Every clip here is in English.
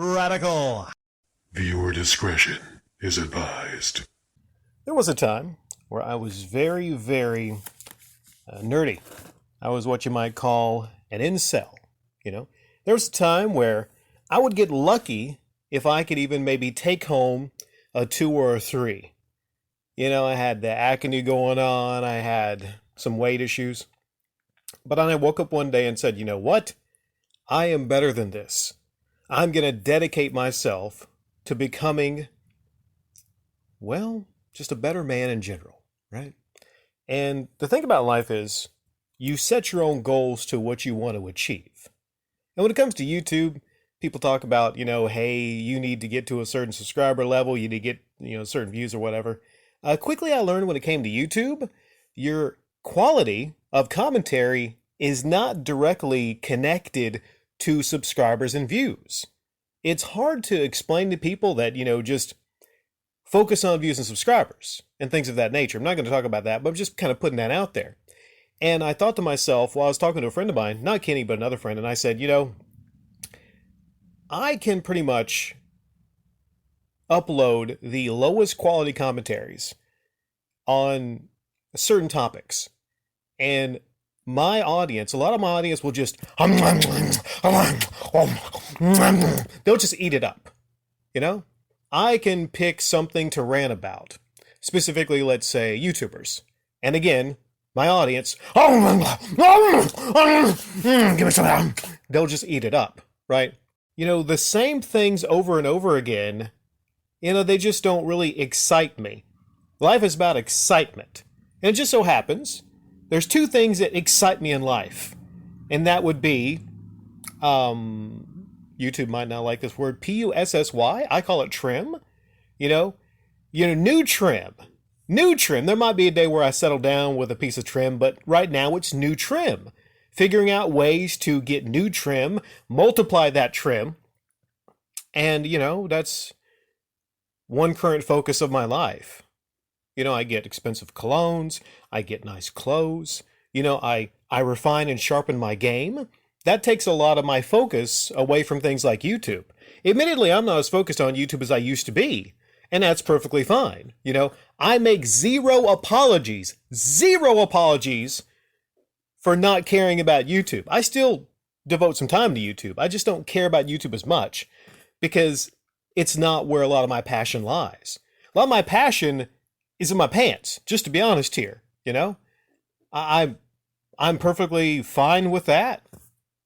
Radical. Viewer discretion is advised. There was a time where I was very nerdy. I was what you might call an incel, you know. There was a time where I would get lucky if I could even maybe take home a 2 or a 3. You know, I had the acne going on, I had some weight issues. But then I woke up one day and said, you know what? I am better than this. I'm going to dedicate myself to becoming, well, just a better man in general, right? And the thing about life is you set your own goals to what you want to achieve. And when it comes to YouTube, people talk about, hey, you need to get to a certain subscriber level, you need to get, certain views or whatever. Quickly, I learned when it came to YouTube, your quality of commentary is not directly connected to subscribers and views. It's hard to explain to people that, just focus on views and subscribers and things of that nature. I'm not going to talk about that, but I'm just kind of putting that out there. And I thought to myself, while I was talking to a friend of mine, not Kenny, but another friend, and I said, I can pretty much upload the lowest quality commentaries on certain topics. And my audience, a lot of my audience will just, they'll just eat it up. I can pick something to rant about, specifically, let's say, YouTubers. And again, my audience, give me some, they'll just eat it up, right? The same things over and over again, they just don't really excite me. Life is about excitement. And it just so happens, there's 2 things that excite me in life. And that would be, YouTube might not like this word, Pussy. I call it trim. New trim. New trim. There might be a day where I settle down with a piece of trim, but right now it's new trim. Figuring out ways to get new trim, multiply that trim. And, that's one current focus of my life. I get expensive colognes, I get nice clothes, I refine and sharpen my game. That takes a lot of my focus away from things like YouTube. Admittedly, I'm not as focused on YouTube as I used to be, and that's perfectly fine. I make zero apologies for not caring about YouTube. I still devote some time to YouTube. I just don't care about YouTube as much because it's not where a lot of my passion lies. A lot of my passion is in my pants, just to be honest here, I'm perfectly fine with that.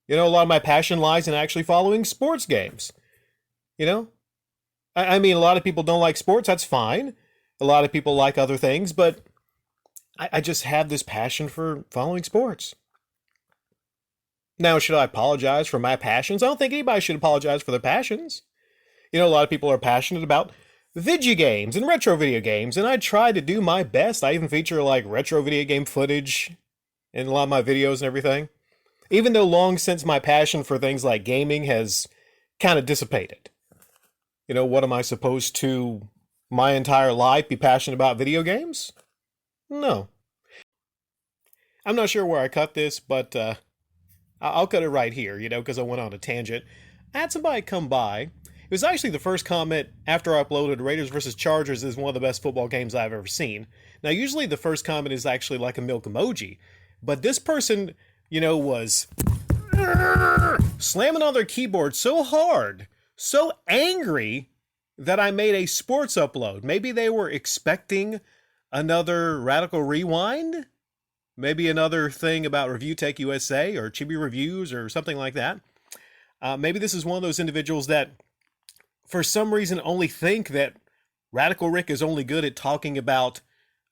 A lot of my passion lies in actually following sports games. I mean, a lot of people don't like sports, that's fine. A lot of people like other things, but I just have this passion for following sports. Now, should I apologize for my passions? I don't think anybody should apologize for their passions. A lot of people are passionate about video games and retro video games, and I try to do my best. I even feature retro video game footage in a lot of my videos and everything. Even though long since my passion for things like gaming has kind of dissipated. What am I supposed to, my entire life, be passionate about video games? No. I'm not sure where I cut this, but I'll cut it right here, because I went on a tangent. I had somebody come by. It was actually the first comment after I uploaded Raiders vs. Chargers is one of the best football games I've ever seen. Now, usually the first comment is actually like a milk emoji, but this person, was slamming on their keyboard so hard, so angry that I made a sports upload. Maybe they were expecting another Radical Rewind, maybe another thing about Review Tech USA or Chibi Reviews or something like that. Maybe this is one of those individuals that for some reason only think that Radical Rick is only good at talking about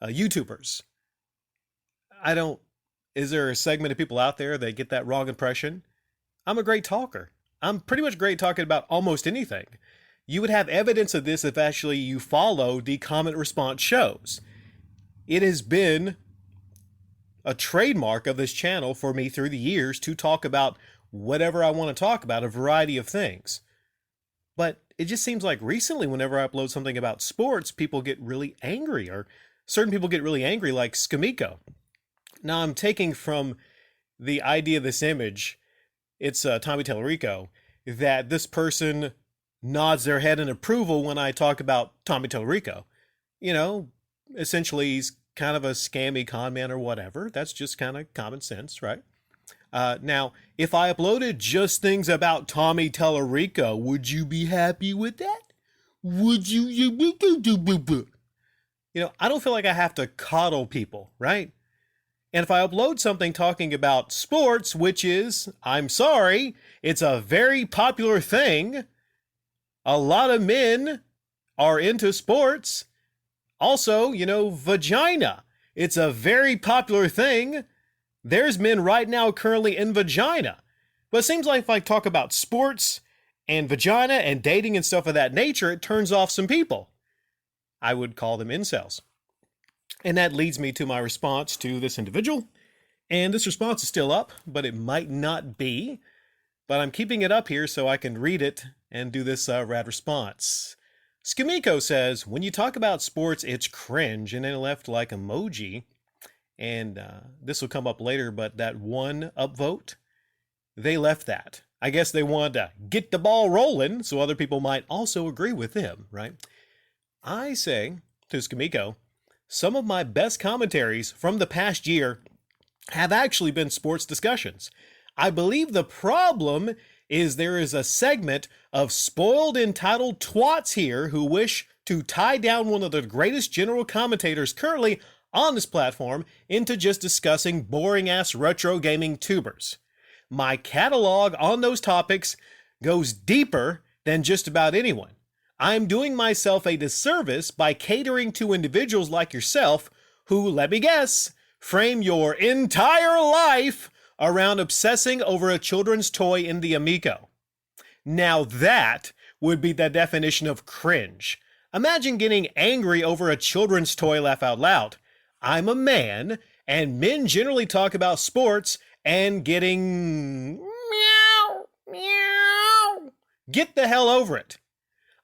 YouTubers. Is there a segment of people out there that get that wrong impression? I'm a great talker. I'm pretty much great talking about almost anything. You would have evidence of this if actually you follow the comment response shows. It has been a trademark of this channel for me through the years to talk about whatever I want to talk about, a variety of things. But it just seems like recently, whenever I upload something about sports, people get really angry, or certain people get really angry, like Skamiko. Now, I'm taking from the idea of this image, it's Tommy Tellerico, that this person nods their head in approval when I talk about Tommy Tallarico. You know, essentially he's kind of a scammy con man or whatever. That's just kind of common sense, right? Now, if I uploaded just things about Tommy Tallarico, would you be happy with that? Would you? You know, I don't feel like I have to coddle people, right? And if I upload something talking about sports, which is, I'm sorry, it's a very popular thing. A lot of men are into sports. Also, you know, vagina. It's a very popular thing. There's men right now currently in vagina. But it seems like if I talk about sports and vagina and dating and stuff of that nature, it turns off some people. I would call them incels. And that leads me to my response to this individual. And this response is still up, but it might not be. But I'm keeping it up here so I can read it and do this rad response. Skimiko says, when you talk about sports, it's cringe. And then left like emoji. And this will come up later, but that one upvote, they left that. I guess they wanted to get the ball rolling so other people might also agree with them, right? I say to Skimiko, some of my best commentaries from the past year have actually been sports discussions. I believe the problem is there is a segment of spoiled, entitled twats here who wish to tie down one of the greatest general commentators currently on this platform into just discussing boring-ass retro gaming tubers. My catalog on those topics goes deeper than just about anyone. I'm doing myself a disservice by catering to individuals like yourself who, let me guess, frame your entire life around obsessing over a children's toy in the Amico. Now that would be the definition of cringe. Imagine getting angry over a children's toy, laugh out loud. I'm a man, and men generally talk about sports and getting meow, meow. Get the hell over it.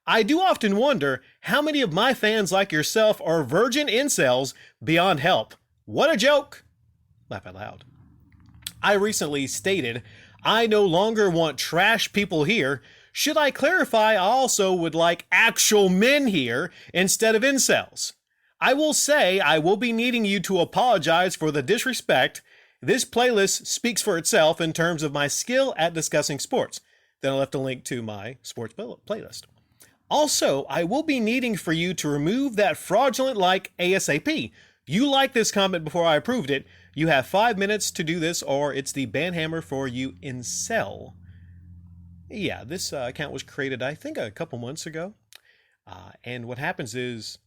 I do often wonder how many of my fans like yourself are virgin incels beyond help. What a joke. Laugh out loud. I recently stated I no longer want trash people here. Should I clarify I also would like actual men here instead of incels? I will say I will be needing you to apologize for the disrespect. This playlist speaks for itself in terms of my skill at discussing sports. Then I left a link to my sports playlist. Also, I will be needing for you to remove that fraudulent like ASAP. You liked this comment before I approved it. You have 5 minutes to do this or it's the banhammer for you incel. Yeah, this account was created, I think, a couple months ago. And what happens is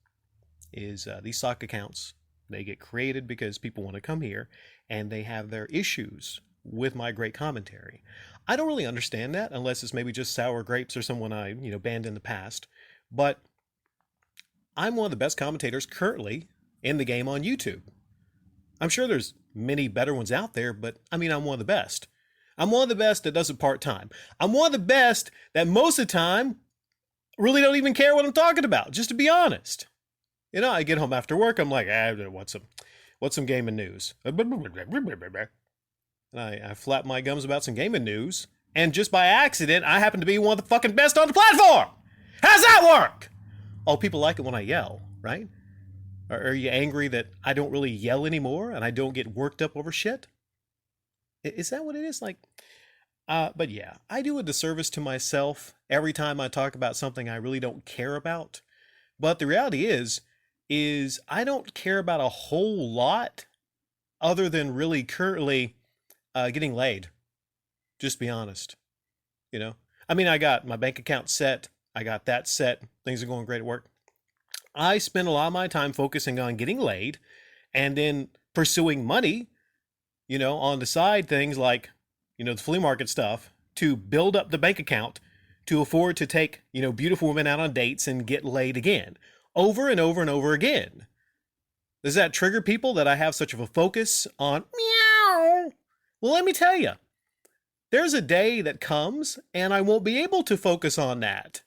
these sock accounts, they get created because people want to come here and they have their issues with my great commentary. I don't really understand that unless it's maybe just sour grapes or someone I, banned in the past. But I'm one of the best commentators currently in the game on YouTube. I'm sure there's many better ones out there, but I'm one of the best. I'm one of the best that does it part-time. I'm one of the best that most of the time really don't even care what I'm talking about, just to be honest. I get home after work, I'm like, what's some gaming news? And I flap my gums about some gaming news, and just by accident, I happen to be one of the fucking best on the platform! How's that work? Oh, people like it when I yell, right? Are you angry that I don't really yell anymore, and I don't get worked up over shit? Is that what it is? But yeah, I do a disservice to myself every time I talk about something I really don't care about. But the reality is I don't care about a whole lot other than really currently getting laid. Just be honest. I got my bank account set. I got that set. Things are going great at work. I spend a lot of my time focusing on getting laid and then pursuing money, on the side, things like, the flea market stuff to build up the bank account to afford to take, beautiful women out on dates and get laid again over and over and over again. Does that trigger people that I have such of a focus on meow? Well, let me tell you, there's a day that comes and I won't be able to focus on that.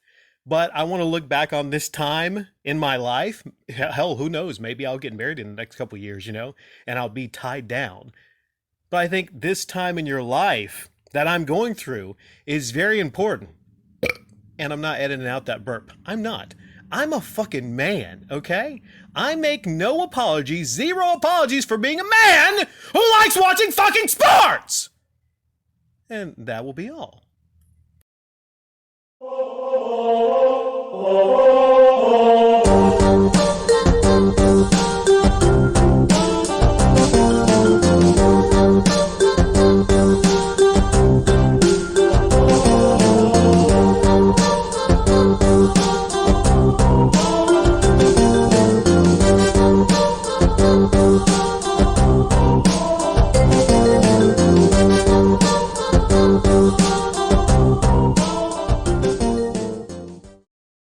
But I want to look back on this time in my life. Hell, who knows? Maybe I'll get married in the next couple of years, and I'll be tied down. But I think this time in your life that I'm going through is very important. And I'm not editing out that burp. I'm not. I'm a fucking man, okay? I make no apologies, zero apologies for being a man who likes watching fucking sports! And that will be all.